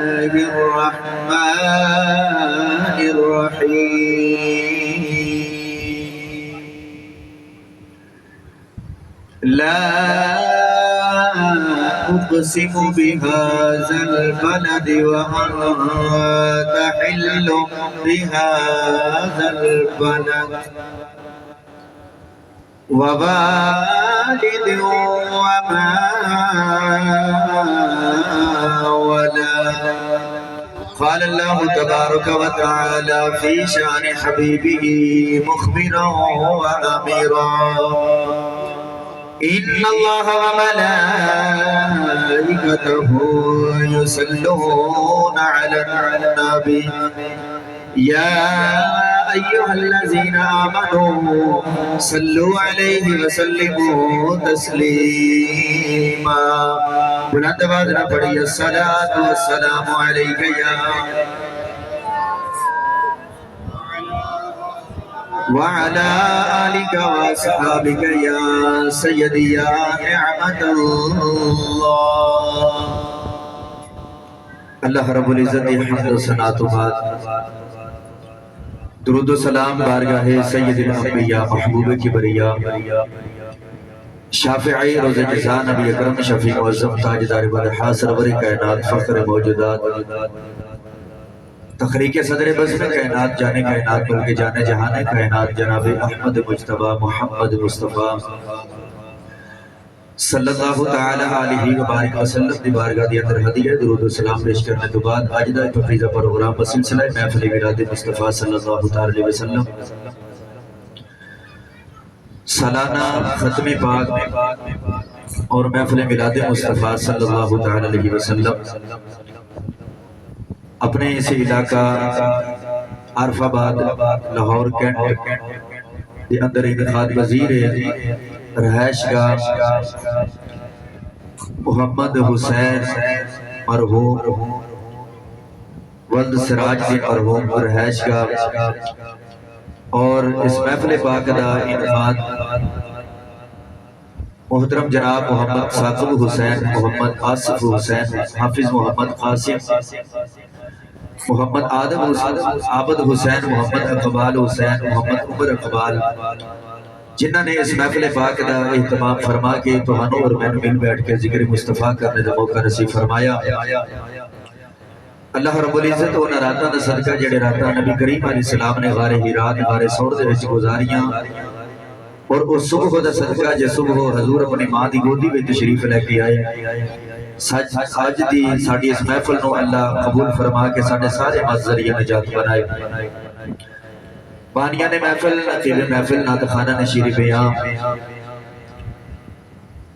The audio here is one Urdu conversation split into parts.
الرحمن الرحيم لا أقسم بهذا البلد وأنت حل بهذا البلد ووالد وما ولد قال الله تبارك وتعالى في شأن حبيبه مخبرا وأميرا إن الله وملائكته يصلون على النبي يا أيها الذين آمنوا صلوا عليه وسلموا تسليما بلند آواز نہ پڑھیے الصلاۃ والسلام علیک یا وعلى آلك وأصحابك يا سيدي يا نعمة الله اللہ رب العزت حمد و ثنا تو بعد درود و سلام بارگاہ سید الانبیاء محبوب کبریا شافعی روز جزا نبی اکرم شفیع معظم تاجدار بدحا سرور کائنات فخر موجودات تخریق صدر بزم کائنات جانے کائنات بلکہ جانے جہان کائنات جناب احمد مجتبی محمد مصطفیٰ صلی اللہ تعالی علیہ وبارک وسلم دی بارگاہ دی اندر ہدیہ درود و سلام پیش کرنے تو بعد آج دا تفریضہ پروگرام بسلسلہ محفل میلاد مصطفیٰ صلی اللہ تعالی علیہ وسلم سالانہ ختم پاک اور محفل میلاد مصطفیٰ صلی اللہ تعالی علیہ وسلم اپنے اس علاقہ عرف آباد لاہور کینٹ دی اندر انتخاب وزیر رہائش گاہ محمد حسین مرحوم ولد سراج دی مرحوم رہائش گاہ اور اس محفل پاک دا انعقاد محترم جناب محمد ثاقب حسین محمد آصف حسین حافظ محمد قاسم محمد آدم عابد حسین محمد اقبال حسین محمد عمر اقبال جنہوں نے اس محفل پاک دا اہتمام فرما کے تمہانوں اور میں مل بیٹھ کے ذکر مصطفیٰ کرنے دا موقع نصیب فرمایا اللہ رب العزت انہاں راتاں دا صدقہ جڑے راتاں نبی کریم علیہ السلام نے غار ہیرات غار سور دے وچ گزاریاں اور اس صبح دا صدقہ جے صبح حضور اپنی ماں دی گودی وچ تشریف لے کے آئے آج دی ساڈی اس محفل نو اللہ قبول فرما کے ساڈے سارے ذریعہ نجات بنائے بانیان محفل نقیب محفل نعت خانہ نشیر بیان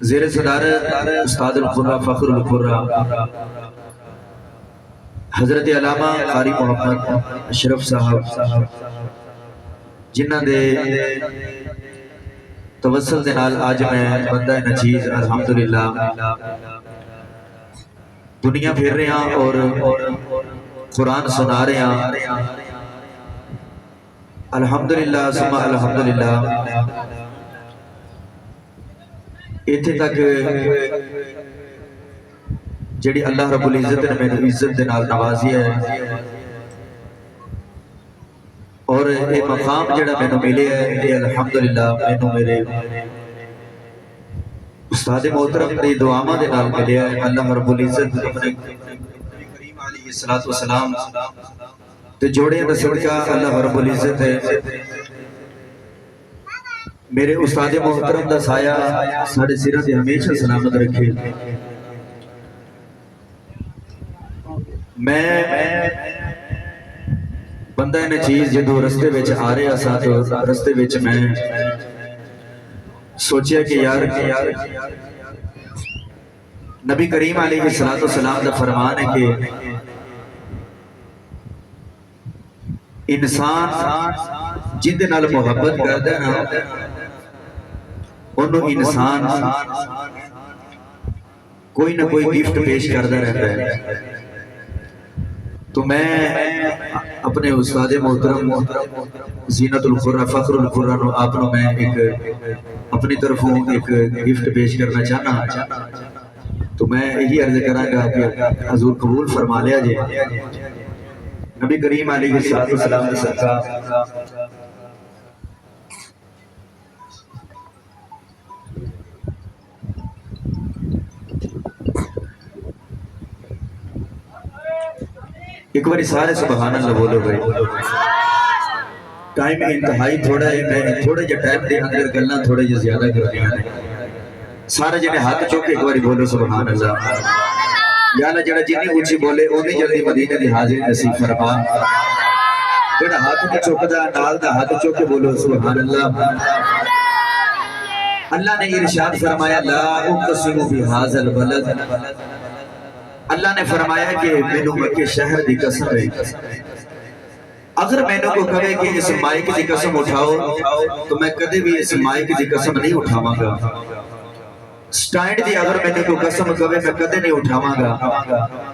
زیر صدارت استاد القرآ فخر القرآ حضرت علامہ قاری محمد اشرف صاحب جنہ دے توسل دے نال آج میں بندہ نچیز الحمدللہ دنیا پھر رہے ہیں اور قرآن سنا رہے ہیں الحمدللہ ثم الحمدللہ ایتھے تک جڑی اللہ رب العزت نے میں عزت دے نال نوازی ہے اور یہ مقام جڑا میں ملے ہے یہ الحمدللہ میں میرے استاد محترم دی دعاواں دے نال ملے ہے اللہ رب العزت اپنے کریم علیہ السلام تے جوڑے دا صدقہ اللہ رب العزت ہے میرے استاد محترم دا سایہ ساڑھے سرہ دے ہمیشہ سلامت رکھے میں بندہ نے چیز جدو رستے وچ آ رہے آسا تو رستے وچ میں سوچیا کہ یار نبی کریم علیہ السلام دا فرمان ہے کہ انسان جن نال محبت کردا نا انہوں انسان کوئی نہ کوئی گفٹ پیش کردا رہتا ہے تو میں اپنے استاد محترم زینت القرآ فخر القرآ نو آپ نو میں ایک اپنی طرفوں ایک گفٹ پیش کرنا چاہنا تو میں یہی عرض کرا گا کہ حضور قبول فرما لیا جی نبی کریم علیہ السلام نے صدقہ ایک بار سارے سبحان اللہ بولو بھائی ٹائم انتہائی تھوڑا ہے میں تھوڑے جا ٹائم دے اندر گلنا تھوڑے جا زیادہ کر دیا سارے جنے ہاتھ چوکے ایک باری بولو سبحان اللہ یا اللہ جڑا جنی اونچی بولے اونی جلدی مدینہ دی حاضری نصیب فرما جڑا ہاتھ کے چوکدا نال دا ہاتھ چوکے بولو سبحان اللہ اللہ نے ارشاد فرمایا لا اقسم بہذا البلد اللہ نے فرمایا کہ مینوں مکے شہر دی قسم ہے اگر مینوں کو کہے کہ اس مائک دی قسم اٹھاؤ تو میں کدے بھی اس مائک دی قسم نہیں اٹھاواں گا سٹائنڈ دی اگر میں نے کو قسم کہے میں کدے نہیں اٹھاواں گا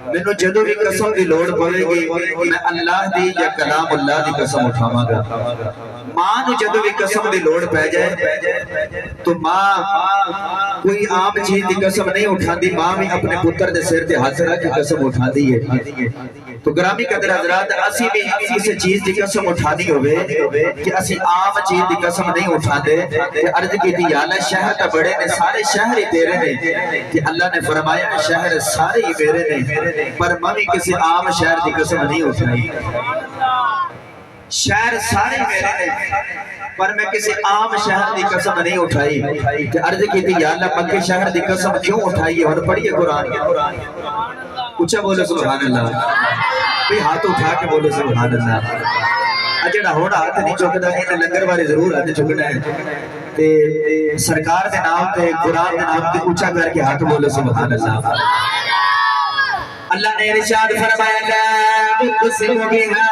مینوں جدوں بھی قسم دی لوڑ پوے گی میں اللہ دی یا کلام اللہ دی قسم اٹھاواں گا ماں نو جدوں بھی قسم دی لوڑ پے جائے تو ماں کوئی عام چیز دی قسم نہیں اٹھاندی ماں بھی اپنے پتر دے سر تے ہاتھ رکھ کے قسم اٹھاندی ہے تو گرامی قدر حضرات اسی بھی کسی چیز دی قسم اٹھانی ہوئے کہ اسی عام چیز دی قسم نہیں اٹھاندے کہ عرض کی دی یا اللہ شہر تا بڑے نے سارے شہر ہی تیرے نے کہ اللہ نے فرمایا کہ شہر سارے ہی میرے نے پر میں کسی عام شہر دی قسم نہیں اٹھائی شہر سارے میرے نے پر میں کسی عام شہر دی قسم نہیں اٹھائی کہ عرض کی تھی یا اللہ مکہ شہر دی قسم کیوں اٹھائی ہے اور پڑھئے قرآن اچھا بولو سبحان اللہ بھی ہاتھ اٹھا کے بولو سبحان اللہ اجڑا ہونا ہاتھ نہیں چکدا انہیں لنگر والے ضرور ہاتھ چکنا ہے تے سرکار دے نام تے قرآن دے نام تے اچھا کر کے ہاتھ بولو سبحان اللہ اللہ نے ارشاد فرمایا لا اقسم بہذا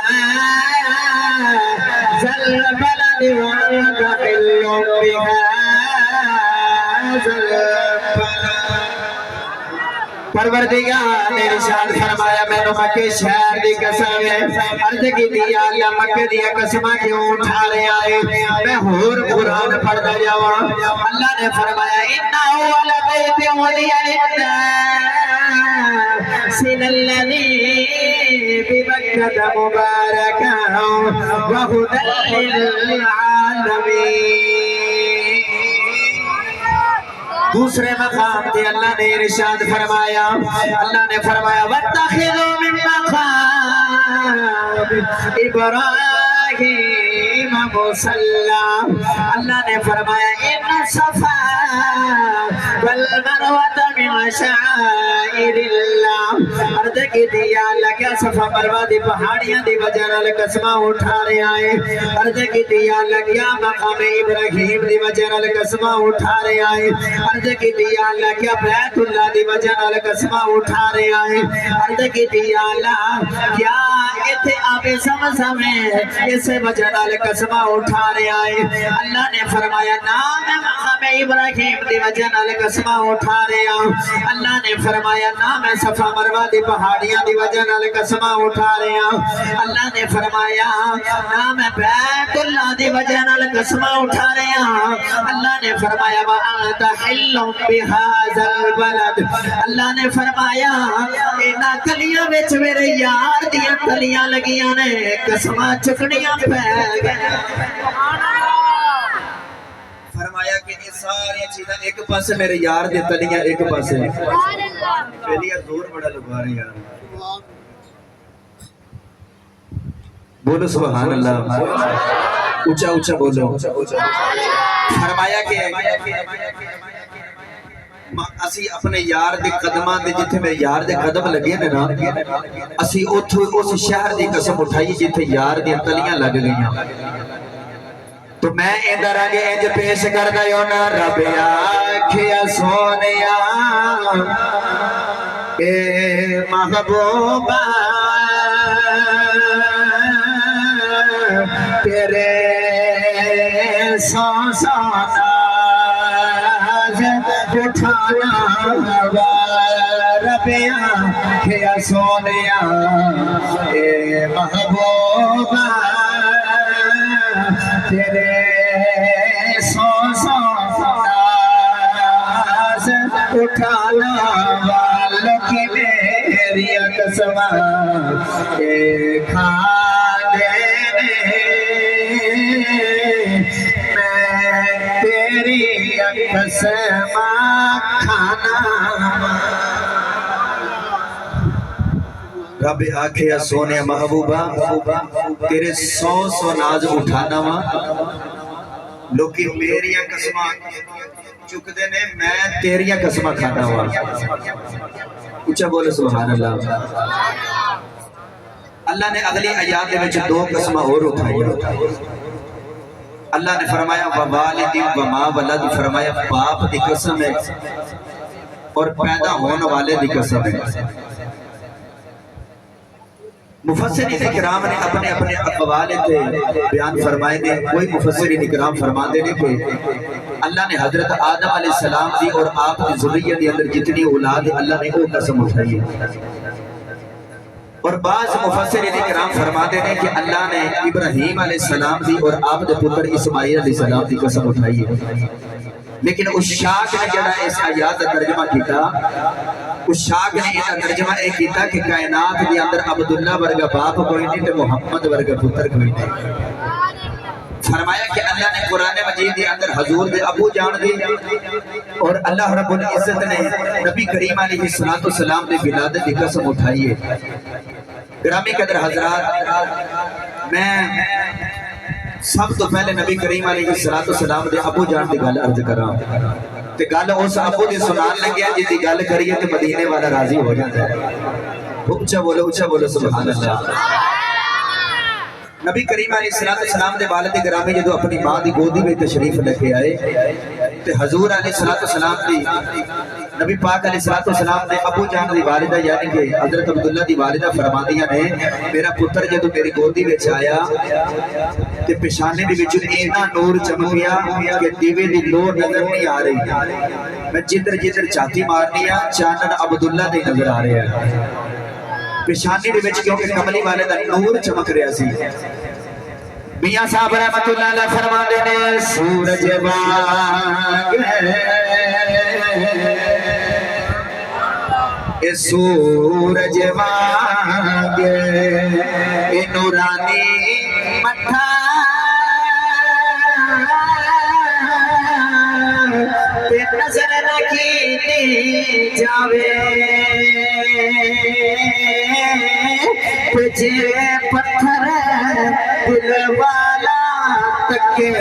البلد وانت حل بهذا البلد پروردگار نے ارشاد فرمایا میں مکے شہر دی قسم ہے عرض کی دی اللہ مکے دی قسم کیوں اٹھا رہے آئے میں اور قرآن پڑھتا جاواں اللہ نے فرمایا ان اول بیت وضع للناس الذی بمکہ مبارکا وہدی للعالمین دوسرے مقام تے اللہ نے ارشاد فرمایا اللہ نے فرمایا وَاتَّخِذُوا مِن مَقَامِ إِبْرَاهِيمَ مُصَلًّى اللہ نے فرمایا ان الصَّفَا وَالْمَرْوَةَ مِن شَعَائِرِ اللَّهِ عرض کی دیا اللہ کیا صفا مروہ دی پہاڑیاں دی وجہ نال قسمہ اٹھا رہے آئے عرض کی دیا اللہ کیا مقام ابراہیم دی وجہ نال قسمہ اٹھا رہے آئے عرض کی دیا اللہ کیا بیت اللہ دی وجہ نال قسمہ اٹھا رہے آئے عرض کی دیا اللہ کیا ایتھے آب زمزم ہے اس وجہ نال قسمہ اٹھا رہے آئے اللہ نے فرمایا نام مقام ابراہیم دی وجہ نال قسمہ اٹھا رہے آئے اللہ نے فرمایا نام صفا مروہ دی پہاڑیاں دی وجہ نال قسمہ اٹھا رہے آئے اللہ نے فرمایا نام بیت اللہ دی وجہ نال قسمہ اٹھا رہے آئے اللہ نے فرمایا وَأَنْتَ حِلٌّ بِهَذَا الْبَلَدِ اللہ نے فرمایا اینا کلیاں وچ میرے یار دیاں کلیاں لگیاں نے قسمہ چکنیاں پہ گئے فرمایا کہ یہ ساری چیزیں ایک پاسے میرے یار دے تلیاں ایک پاسے پہلی زور بڑا لگا رہے یار بولو سبحان اللہ اونچا اونچا بولو فرمایا کہ اسی اپنے یار دے قدماں دے جتھے میرے یار دے قدم لگے نے نا اسی اوتھے اس شہر دی قسم اٹھائی جتھے یار دی تلیاں لگ گئیاں تو میں اندر آگے انج پیش کر گئے نا رب آکھیا سونیا اے محبوبہ تیرے سوسانا اٹھانا رب آکھیا سونیا اے محبوبہ تیرے سو سو ناز اٹھانا والوں کی میری قسم کھا دینے میں تیری قسم کھانا رب آکھے سونے محبوبہ تیرے 100 ناز اٹھانا وا لوکی میری قسم چک دینے میں تیری قسم کھانا وا اچھا بولے سبحان اللہ اللہ نے اگلی آیات میں 2 قسم اور اٹھائی اللہ نے فرمایا ووالد وما ولد فرمایا باپ دی قسم ہے اور پیدا ہونے والے دی قسم ہے مفسرین کرام نے اپنے اپنے اقوال تھے بیان فرمائے دے کوئی مفسرین کرام فرما دے کہ اللہ نے حضرت آدم علیہ السلام دی اور آپ کی ذریت کے اندر جتنی اولاد اللہ نے وہ قسم اٹھائی اور بعض مفسرین کرام فرما دے کہ اللہ نے ابراہیم علیہ السلام دی اور آپ کے پتر اسماعیل علیہ السلام دی قسم اٹھائی لیکن اس شاک نے جڑا اس آیات کا ترجمہ کیتا اس شاک نے یہ ترجمہ ایک کیتا کہ کائنات کے اندر عبداللہ ورگا باپ کوئی نہیں تے محمد ورگا پتر کوئی نہیں فرمایا کہ اللہ نے قرآن مجید کے اندر حضور دے ابو جان دی اور اللہ رب العزت نے نبی کریم علیہ السلام دے ولادت کی قسم اٹھائی ہے گرامی قدر حضرات میں سب تو پہلے نبی کریم علیہ السلام دے ابو جان دی گل عرض کراں تے گل اس ابو دی سنان لگیا جس دی گل کریے تے مدینے والا راضی ہو جاتا ہے اونچا بولو سبحان اللہ نبی کریم علیہ السلام دے والد گرامی جدو اپنی ماں دی گودی میں تشریف لے کے آئے تے حضور علیہ السلام دی نبی پاک علیہ السلام دے ابو جان دی والدہ یعنی کہ حضرت عبداللہ دی والدہ فرماندیاں نے میرا پتر جدو میری گودی میں آیا تے پیشانے دی وچ اینا نور چمکیا کہ دیوے دی لو نظر نہیں آ رہی میں جدھر چاتی مارنی چانن عبداللہ دے نظر آ رہے ہیں پیشانی دے وچ کیونکہ کملی والے دا نور چمک رہا سی میاں صاحب رحمت اللہ علیہ فرما دے نے سورج وانگ اے سورج وانگ اے نورانی مٹھا تے نظر نہ کیتی جاوے تجھے پتھر دل والا تکے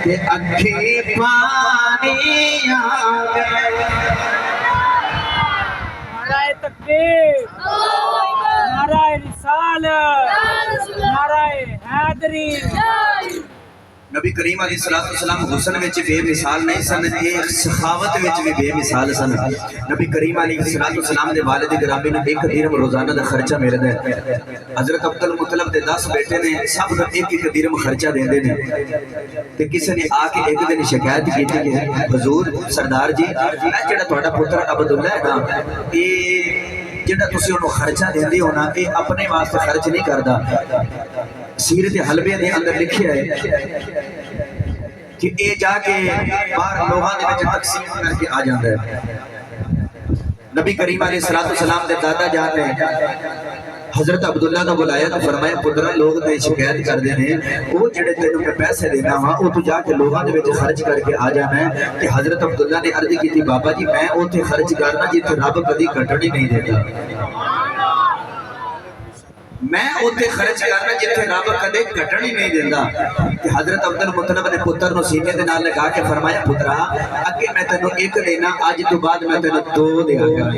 کہ اکھی پانی آگے نعرہ تکبیر نعرہ رسالت نعرہ حیدری نبی کریم علیہ السلام حسن وچ بے مثال نہیں سن ایک سخاوت وچ بھی بے مثال سن نبی کریم علیہ السلام دے والد گرامی نے ایک درہم روزانہ دا خرچہ ملدا ہے حضرت عبد المطلب دے 10 بیٹے نے سب دا ایک درہم خرچہ دیندے نے تے کسی نے آ کے ایک دن شکایت کیتی کہ حضور سردار جی جڑا تہاڈا پتر عبداللہ ہے نا اے جڑا تسی اونوں خرچہ دیندے ہو نا اے اپنے واسطے خرچ نہیں کردا سیرت حلبے دے اندر لکھیا ہے کہ اے جا کے باہر لوگاں دے وچ تقسیم کر کے آ جاندا ہے نبی کریم علیہ السلام دے دادا جان نے حضرت عبداللہ دا بلایا تو فرمایا پترا لوگ تے شکایت کر دے نے او جڑے تینوں میں پیسے دینا وا او تو جا کے لوگاں دے وچ خرچ کر کے آ جانا ہے کہ حضرت عبداللہ نے عرض کی تھی بابا جی میں اوتھے خرچ کرنا جتھے رب کدی گھٹن ہی نہیں دیتا میں اوتے خرچ کرنا جتھے رب کدے گھٹن ہی نہیں دیندا کہ حضرت عبد المطلب نے پتر نو سینے دے نال لگا کے فرمایا پترا اگے میں تینوں ایک دینا اج تو بعد میں تینوں 2 دیاں گا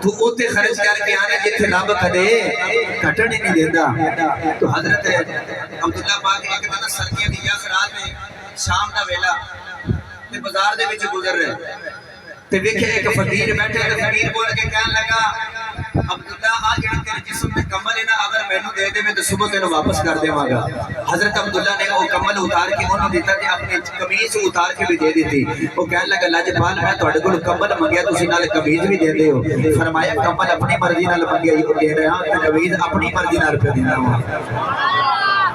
تو اوتے خرچ کر کے آنا جتھے رب کدے گھٹن ہی نہیں دیندا تو حضرت عبداللہ پاک ایک دن سردیاں دی یخ رات میں شام دا ویلا تے بازار دے وچ گزر رہے تے ویکھے ایک فقیر بیٹھے تے فقیر بول کے کہن لگا عبداللہ آج جڑا تیرے جسم میں کمل ہے نا اگر مینوں دے دے میں تو صبح تینوں واپس کر دیواں گا حضرت عبداللہ نے وہ کمل اتار کے انہوں دیتا تے اپنی قمیض اتار کے بھی دے دیتی وہ کہنے لگا لاجپال میں تہاڈے کول کمل منگیا تسی نال قمیض بھی دے ہو فرمایا کمل اپنی مرضی نال منگیا ہی دے رہا تے قمیض اپنی مرضی نال پہ دینا ہوا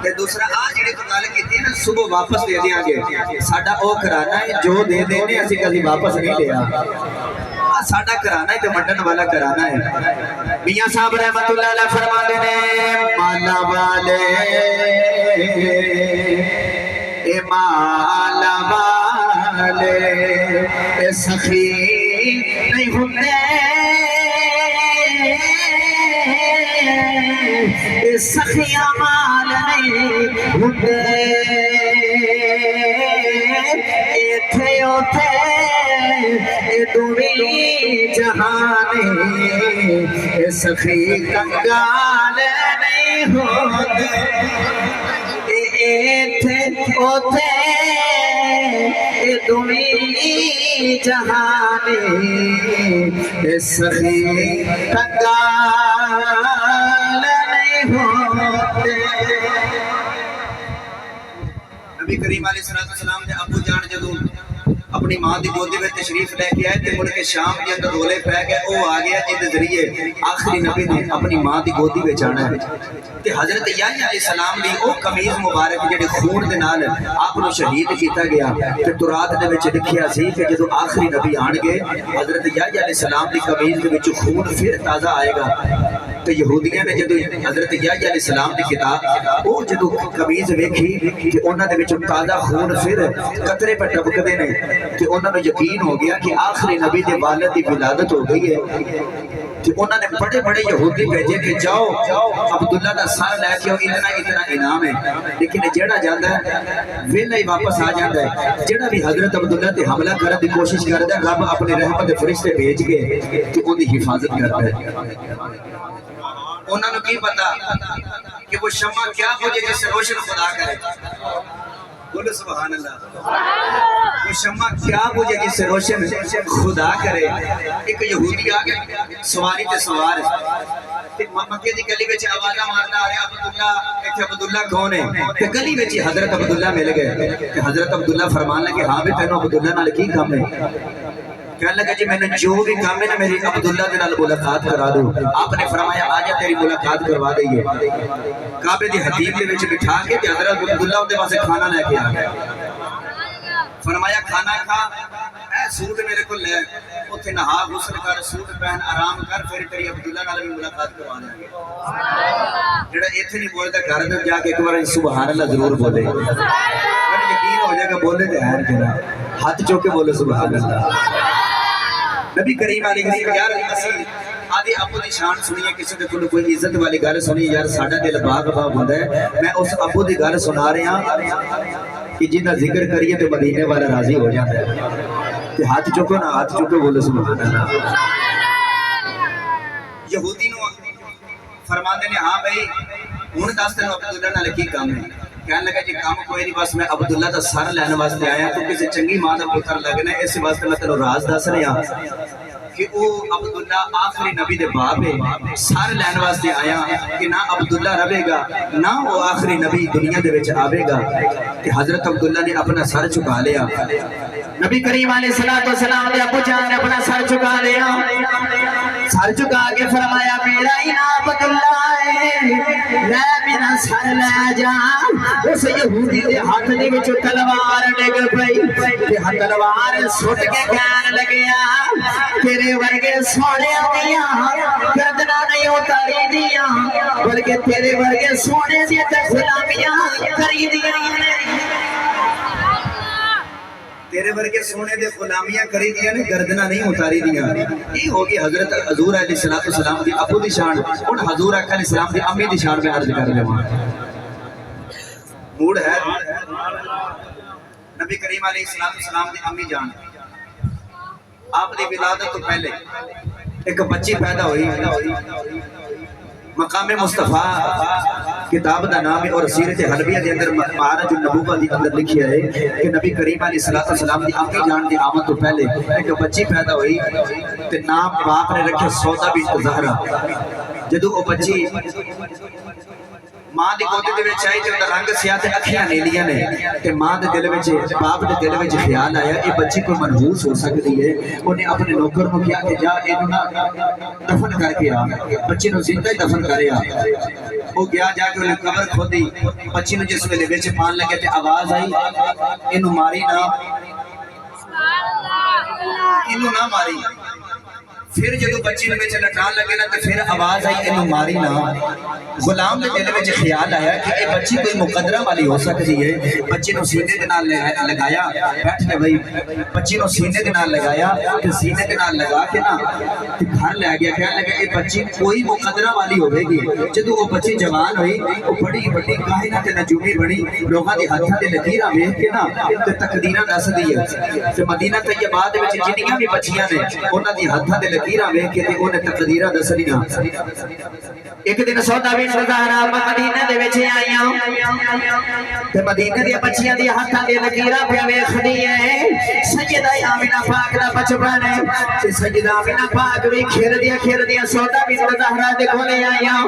تے دوسرا آ جڑی تو گل کیتی نا صبح واپس دے دیاں گے ساڈا او کرانا ہے جو دے دینے اسی کبھی واپس نہیں لیا ساڈا کرانا ہے تے منڈن والا کرانا ہے میاں صاحب رحمت اللہ علیہ فرماتے نے مالا والے اے مالا والے اے سخی نہیں ہوندے سخیاں مال نہیں ہوندے ایتھے اوتھے اے دوویں جہانے اے سخی کنگال نہیں ہوندے ایتھے اوتھے اے دوویں جہانے اے سخی کنگال نبی کریم علیہ السلام نے ابو جان جدو اپنی ماں دی گودی میں تشریف لے کے آئے تے مڑ کے شام کے اندر رولے پہ گئے او آ گیا جس ذریعے آخری نبی نے اپنی ماں دی گودی میں جانا ہے تے حضرت یحییٰ علیہ السلام دی او قمیض مبارک جڑی خون دے نال آپ نو شہید کیتا گیا تے تورات دے وچ لکھیا سی کہ جدو آخری نبی آن گے حضرت یحییٰ علیہ السلام دی قمیض دے وچ خون پھر تازہ آئے گا تو یہودیاں نے جدو حضرت یحییٰ علیہ السلام دی کتاب او جدو قمیض ویکھی کہ انہاں دے وچوں تازہ خون پھر قطرے پہ ٹپکدے نے کہ انہاں نوں یقین ہو گیا کہ آخری نبی دے والد دی ولادت ہو گئی ہے کہ انہاں نے بڑے بڑے یہودی بھیجے کہ جاؤ عبداللہ دا سر لے کے اتنا اتنا انعام ہے لیکن جیڑا جاندا ہے ویلا ہی واپس آ جاندا ہے جیڑا بھی حضرت عبداللہ تے حملہ کرنے دی کوشش کردا ہے رب اپنے رحمت دے فرشتے بھیج کے کہ ان دی حفاظت کرتا ہے انہوں نے کی پتا کہ وہ شمع کیا بجے جس سے روشن خدا کرے بولو سبحان اللہ وہ شمع کیا بجے جس سے روشن خدا کرے ایک یہودی آگے سواری تے سوار مکے دی گلی وچ آوازاں ماردا آ رہا عبداللہ ایتھے عبداللہ کون ہے تے گلی وچ حضرت عبداللہ مل گئے کہ حضرت عبداللہ فرمان لگے ہاں بھی تینوں عبداللہ نال کی کام ہے کہنے لگا جی میں نے جو بھی کام ہے نا میری عبداللہ دے نال ملاقات کرا دو آپ نے فرمایا آجا تیری ملاقات کروا دئیے کعبے دی حدیب دے وچ بٹھا کے تے حضرت عبداللہ دے واسطے کھانا لے کے آ گیا فرمایا کھانا کھا اے سوٹ میرے کو لے اوتھے نہا غسل کر سوٹ پہن آرام کر پھر تیری عبداللہ نال بھی ملاقات کروا دیں گے جڑا ایتھے نہیں بولدا گھر دے جا کے ایک بار سبحان اللہ ضرور بولے مجھے یقین ہو جائے گا بولے تے ہے کہنا ہاتھ چوک کے بولے سبحان اللہ نبی کریم علیہ السلام یار اسی آدھی ابو دی شان سنیے کسی دے کوئی عزت والی گل سنی یار ساڈا دل باغ باغ ہوندا ہے میں اس ابو دی گل سنا رہا کہ جنہ ذکر کریے تو مدینے والا راضی ہو جاتا ہے کہ ہاتھ چکو نا ہاتھ چکو بولو سبحان اللہ یہودی نو فرماندے نے ہاں بھائی ہن دس تینوں عبداللہ نال کی کام ہے کہنے لگا جی کام کوئی نہیں بس میں عبداللہ دا سر لین واسطے آیا تو کسی چنگی ماں دا پتر لگنا ہے اس واسطے میں تینوں راز دس رہا کہ او عبداللہ آخری نبی دے باپ ہے سر لین واسطے آیا کہ نہ عبداللہ رہے گا نہ وہ آخری نبی دنیا دے وچ آوے گا کہ حضرت عبداللہ نے اپنا سر چکا لیا نبی کریم علیہ السلام نے ابو جان نے اپنا سر چکا لیا سر چکا کے فرمایا میرا انعام عبداللہ ہے لے میرا سر لے جا اس یہودی دے ہاتھ دے وچ تلوار ڈگ پئی تے تلوار سٹ کے کہن لگیا تیرے ورگے سونے دیاں گردنا نہیں اتاری دیاں بلکہ تیرے ورگے سونے دی تے غلامیاں کری دیاں تیرے ورگے سونے دے غلامیاں کری دیا نے گردنا نہیں اتاری دیا یہ ہوگی حضرت حضور علیہ السلام دی ابو دی شان اور حضور علیہ السلام دی امی دی شان میں عرض کر لے موڑ ہے نبی کریم علیہ السلام دی امی جان آپ دی ولادت تو پہلے ایک بچی پیدا ہوئی مقام مصطفیٰ کتاب دا نام ہے اور سیرت حلبیہ دے اندر معارج النبوہ دی اندر لکھی ہے کہ نبی کریم علیہ السلام دی امی جان دی آمد تو پہلے ایک بچی پیدا ہوئی تے نام باپ نے رکھے سودا بنت زہرا جدو وہ بچی ماں دی گود دے وچ آئی تے اوندا رنگ سیاہ تے اکھیاں نیلیاں نے تے ماں دے دل وچ باپ دے دل وچ خیال آیا اے بچی کوئی منحوس ہو سکدی ہے اونے اپنے نوکر نوں کہا کہ جا اینوں نہ دفن کر کے آ بچے نوں زندہ ہی دفن کرے آ وہ گیا جا کے انہیں قبر کھودی بچی نوں جس ویلے وچ پان لگے تے آواز آئی اینوں ماری نہ اینوں نہ ماری پھر جدو بچی نے وچ لٹان لگے نا تے پھر آواز آئی اینوں ماری نہ غلام دے دل وچ خیال آیا کہ اے بچی کوئی مقدرہ والی ہو سکتی ہے بچی نوں سینے دے نال لگایا بیٹھ کے بھائی بچی نوں سینے دے نال لگایا تے سینے دے نال لگا کے نا تے گھر لے گیا کہنے لگا اے بچی کوئی مقدرہ والی ہوے گی جدو وہ بچی جوان ہوئی وہ بڑی بڑی کائنات تے نجومی بنی لوکاں دے ہتھاں تے لکیراں ویکھ کے نا تے تقدیراں دسدی ہے تے مدینہ طیبہ دے وچ جنیاں بھی بچیاں نے انہاں دی ہتھاں تے لکیراں ویکھ کے تے انہیں تقدیراں دسدیاں ایک دن سودا بنت زہرا مدینہ دے وچ آئیاں تے مدینہ دی بچیاں دی ہتھاں تے لکیراں پیا ویکھدی ہے سیدہ آمنہ پاک دا بچپن ہے تے سیدہ آمنہ پاک وی کھیردیاں سودا بنت زہرا دے کولے آئیاں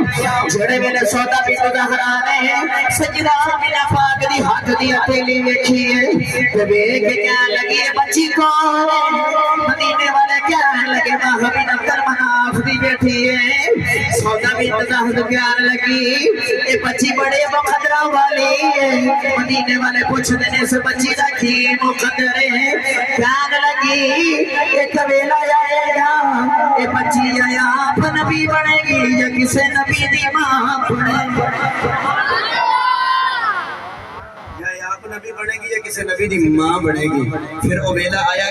جڑے ویلے سودا بنت زہرا نے سیدہ آمنہ پاک دی ہاتھ دی ہتھیلی ویکھی ہے تے ویکھ کے کہن لگی بچی کون ہے مدینے والے کہن لگے ماں بن عبد المناف دی بیٹی ہے سودا بنت زہرا کہن لگی اے بچی بڑے مقدرہ والی ہے مدینے والے پوچھدے نے اس بچی دا کی مقدر ہے کہن لگی ایک ویلا آئے گا اے بچی یا آپ نبی بنے گی یا کسے نبی دی ماں بنے گی نبی بنے گی یا کسی نبی دی ماں بنے گی پھر وہ ویلا آیا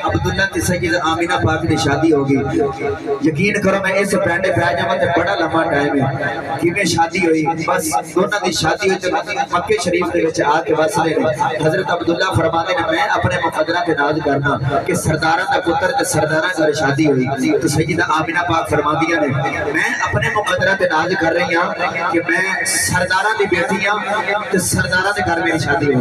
عبداللہ تے سیدہ آمنہ پاک دی شادی ہوگی یقین کرو میں اس پینڈے پہ جاواں تے بڑا لمبا ٹائم ہے کیویں شادی ہوئی بس دونوں دی شادی ہوئی تے مکے شریف دے وچ آ کے وسدے نے حضرت عبداللہ فرماندے نے میں اپنے مقدرہ تے ناز کردا کہ سرداراں دا پتر تے سرداراں گھر شادی ہوئی تو سیدہ آمنہ پاک فرماندیاں نے میں اپنے مقدرہ تے ناز کر رہی ہاں کہ میں سرداراں دی بیٹی ہاں تے سرداراں دے گھر میری شادی ہوئی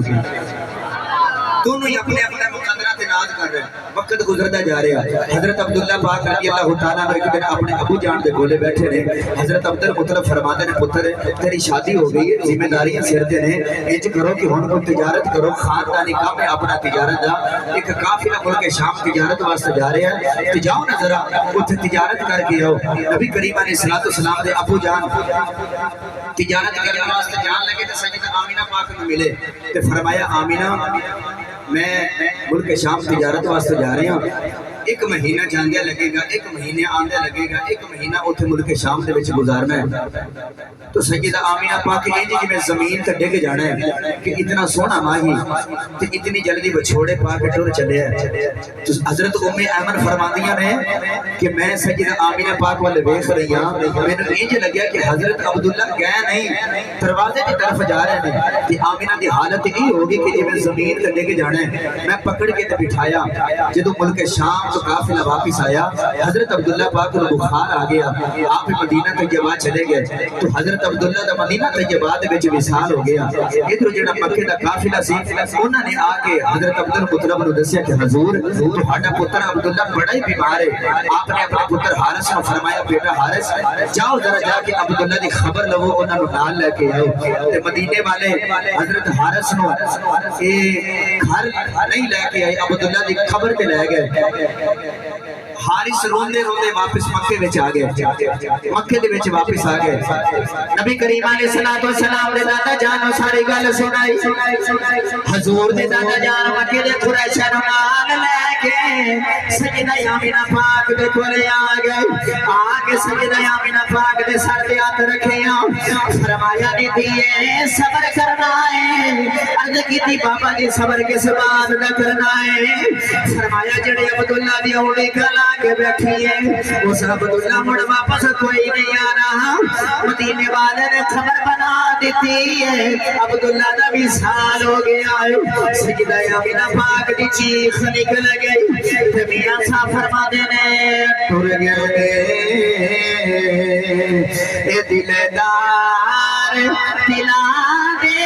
دونوں ہی اپنے مقدرہ تے ناز کر رہے ہیں وقت گزرتا جا رہا ہے حضرت عبداللہ پاک رضی اللہ تعالیٰ عنہ ایک دن اپنے ابو جان دے گولے بیٹھے نے حضرت عبد المطلب فرماتے نے پتر تیری شادی ہو گئی ذمہ داریاں سر تے نے انج کرو کہ ہن کوئی تجارت کرو خاندانی کام ہے اپنا تجارت دا ایک قافلہ ملک شام تجارت واسطے جا رہا ہے تے جاؤ نا ذرا اوتھے تجارت کر کے آؤ نبی کریم علیہ الصلوۃ والسلام دے ابو جان تجارت کرنے واسطے جان لگے تے سیدہ آمنہ پاک نوں ملے تے فرمایا آمنہ میں ملک شام تجارت واسطے جا رہے ہیں ایک مہینہ جاندیا لگے گا ایک مہینے آندیا لگے گا ایک مہینہ اوتھے ملک شام دے وچ گزارنا ہے تو سیدہ آمنہ پاک انج جویں زمین تے ڈگ جانا ہے کہ اتنا سونا ماہی تے اتنی جلدی وچھوڑے پا کے ٹر چلے ہے تو حضرت ام ایمن فرماندیاں نے کہ میں سیدہ آمنہ پاک والے ویکھ رہی ہاں مینوں انج لگیا کہ حضرت عبداللہ گئے نہیں دروازے کی طرف جا رہے ہیں کہ آمنہ دی حالت یہ ہوگی کہ جویں زمین تے ڈگ جانا ہے میں پکڑ کے تے بٹھایا جدوں ملک شام تو قافلہ واپس آیا حضرت عبداللہ پاک کو بخار آ گیا آپ مدینہ طیبہ چلے گئے تو حضرت عبداللہ دا مدینہ طیبہ دے وچ وصال ہو گیا ادھر جڑا مکے دا قافلہ سی انہاں نے آ کے حضرت عبد المطلب نوں دسیا کہ حضور تہاڈا پتر عبداللہ بڑا ہی بیمار ہے آپ نے اپنے پتر حارث نوں فرمایا بیٹا حارث جاؤ ذرا جا کے عبداللہ دی خبر لو انہاں نوں نال لے کے آؤ تے مدینے والے حضرت حارث نوں اے گھر نہیں لے کے آئے عبداللہ دی خبر تے لے گئے حارث روندے روندے واپس مکے وچ آ گئے مکے دے وچ واپس آ گئے نبی کریم علیہ الصلوۃ والسلام دے دادا جان نوں ساری گل سنائی حضور دے دادا جان مکے دے قریشاں نوں نال لے کے سیدہ آمنہ پاک دے کولے آ گئے آ کے سیدہ آمنہ پاک دے سر تے ہاتھ رکھیا فرمایا دیے صبر کرنا ہے عرض کیتی بابا جی صبر کس بات دا کرنا ہے فرمایا جڑے عبداللہ دی اوڑی کلا کے بیٹھی ہے اس عبداللہ مڑ واپس کوئی نہیں آ رہا مدینے والے نے خبر بنا دیتی ہے عبداللہ دا وصال ہو گیا ہے سیدہ آمنہ پاک دی چیخ نکل گئی تے میاں صاحب فرما دینے ٹر گئے اے دلدار دلا دے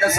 10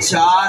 4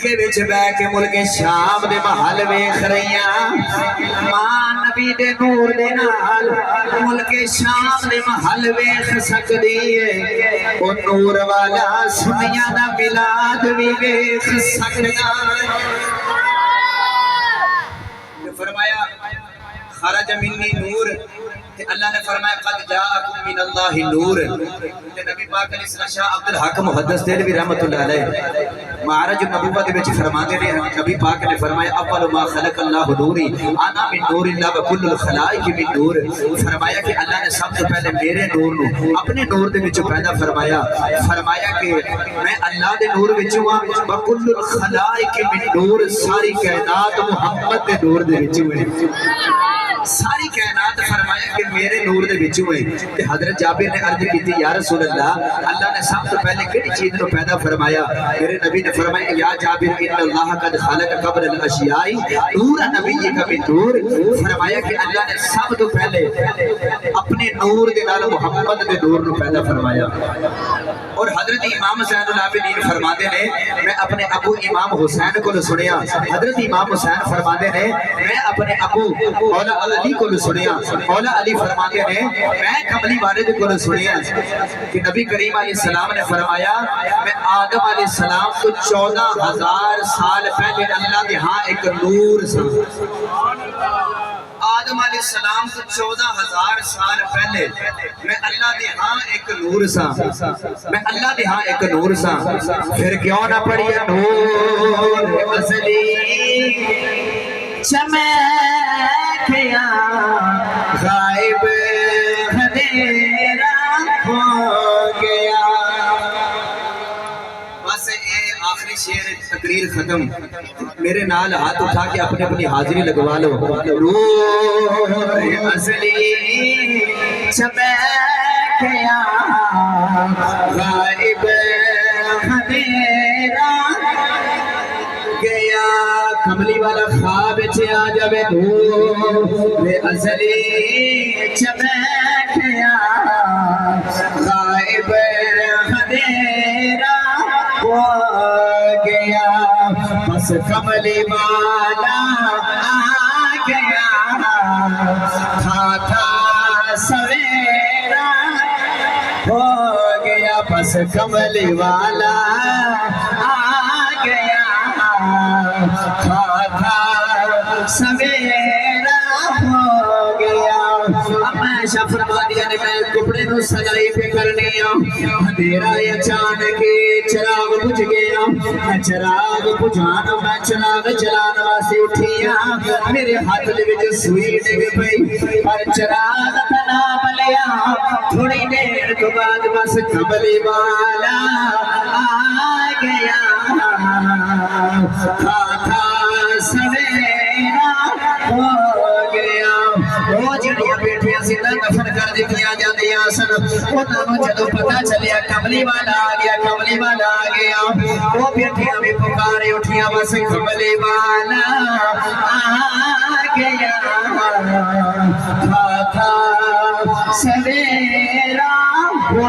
مکے وچ بہ کے ملک شام دے محل ویکھ رہیاں ماں نبی دے نور دے نال ملک شام دے محل ویکھ سکدی ہے او نور والا سنیاں دا میلاد وی ویکھ سکدا فرمایا خرج منی نور تے اللہ نے فرمایا قد جاءکم من اللہ نور تے نبی پاک علیہ السلام شاہ عبد الحق محدث دہلوی رحمۃ اللہ علیہ معرج النبوہ دے وچ فرماتے نے نبی پاک نے فرمایا اول ما خلق اللہ نوری انا من نور اللہ وکل الخلائق من نور فرمایا کہ اللہ نے سب سے پہلے میرے نور نو اپنے نور دے وچ پیدا فرمایا کہ میں اللہ دے نور وچ ہوں وکل الخلائق من نور ساری کائنات محمد دے نور دے وچ ہوئے ساری کائنات فرمایا کہ میرے نور دے وچ ہوئے تے حضرت جابر نے عرض کیتی یا رسول اللہ نے سب سے پہلے کیڑی چیز نو پیدا فرمایا میرے نبی نے فرمایا یا جابر ان اللہ قد خلق قبل الاشیاء نور نبیک من نور فرمایا کہ اللہ نے سب تو پہلے اپنے نور دے نال محمد دے نور نو پیدا فرمایا اور حضرت امام حسین العابدین فرماتے نے میں اپنے ابو امام حسین کو سنیا حضرت امام حسین فرماتے نے میں اپنے ابو مولا علی کو سنیا مولا علی فرماتے ہیں میں کملی والد کو سنیا کہ نبی کریم علیہ السلام نے فرمایا میں آدم علیہ السلام کو 14,000 سال پہلے اللہ کے ہاں ایک نور سا آدم علیہ السلام کو 14,000 سال پہلے میں اللہ دے ہاں ایک نور سا میں اللہ دے ہاں ایک نور سا پھر کیوں نہ پڑھیے نور اصلی چمکیا غائب اندھیرا ہو گیا بس یہ آخری شعر تقریر ختم میرے نال ہاتھ اٹھا کے اپنی اپنی حاضری لگوا لو نور اصلی چمکیا غائب اندھیرا گیا کملی والا خواب چ آ جاوے نور ازلی چمکیا غائب اندھیرا ہو گیا بس کملی والا آ گیا تھا سویرا ہو گیا بس کملی والا آ گیا تھا سویرا ہو گیا اب میں شاہ فرما دیا نے میں کپڑے نو سجائی پہ کرنی اندھیرا اچانک چراغ بجھ گیا میں چراغ بجھانا میں چراغ جلانا واسطے اٹھیا میرے ہاتھ دے وچ سوئی ڈگ پئی پر چراغ تنا ملیا تھوڑی دیر تو بعد بس کملی والا آ گیا تھا سویرا ہو گیا وہ جڑیاں بیٹھیاں سی دفن کر دتیاں جاندیاں سن انہاں نوں جدوں پتہ چلیا کملی والا آ گیا کملی والا آ گیا وہ بیٹھیاں بھی پکارے اٹھیاں بس کملی والا آ گیا تھا سویرا ہو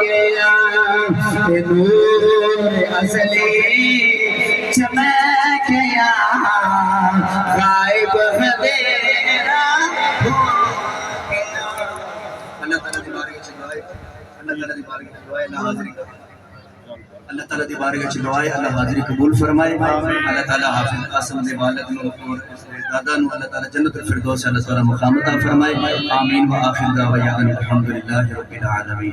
گیا نور اصلی چمکیا غائب اندھیرا ہو گیا اللہ تعالیٰ دی بارگاہ وچ دعا ہے اللہ تعالیٰ دی بارگاہ وچ دعا ہے اللہ حاضری اللہ تعالیٰ دی بارگاہ وچ دعا ہے اللہ حاضری قبول فرمائے اللہ تعالیٰ حافظ قاسم دے والد نو اور دادا نو اللہ تعالیٰ جنت الفردوس اللہ تعالیٰ مقام عطا فرمائے آمین و آخر دعوانا الحمدللہ رب العالمین